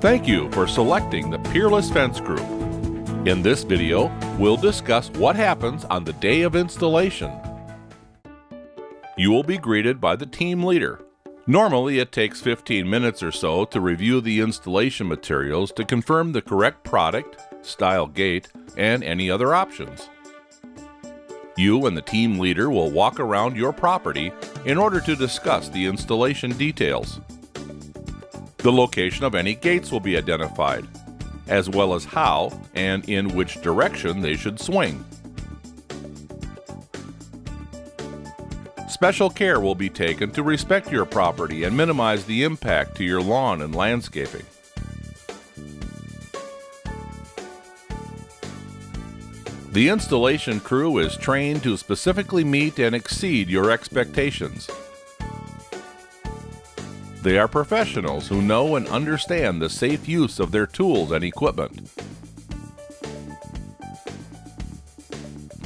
Thank you for selecting the Peerless Fence Group. In this video, we'll discuss what happens on the day of installation. You will be greeted by the team leader. Normally, it takes 15 minutes or so to review the installation materials to confirm the correct product, style gate, and any other options. You and the team leader will walk around your property in order to discuss the installation details. The location of any gates will be identified, as well as how and in which direction they should swing. Special care will be taken to respect your property and minimize the impact to your lawn and landscaping. The installation crew is trained to specifically meet and exceed your expectations. They are professionals who know and understand the safe use of their tools and equipment.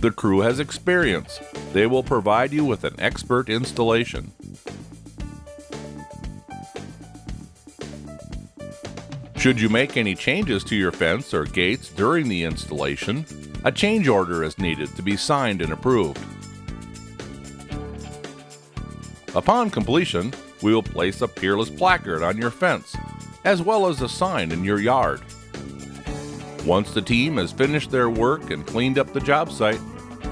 The crew has experience. They will provide you with an expert installation. Should you make any changes to your fence or gates during the installation, a change order is needed to be signed and approved. Upon completion, we will place a Peerless placard on your fence, as well as a sign in your yard. Once the team has finished their work and cleaned up the job site,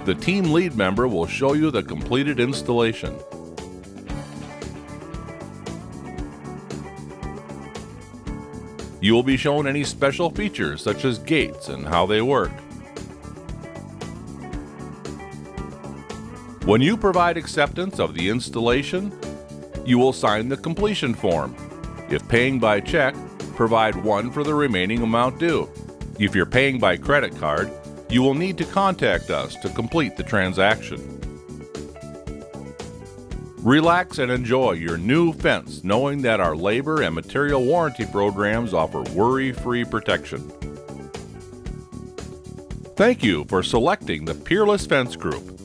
the team lead member will show you the completed installation. You will be shown any special features such as gates and how they work. When you provide acceptance of the installation, you will sign the completion form. If paying by check, provide one for the remaining amount due. If you're paying by credit card, you will need to contact us to complete the transaction. Relax and enjoy your new fence, knowing that our labor and material warranty programs offer worry-free protection. Thank you for selecting the Peerless Fence Group.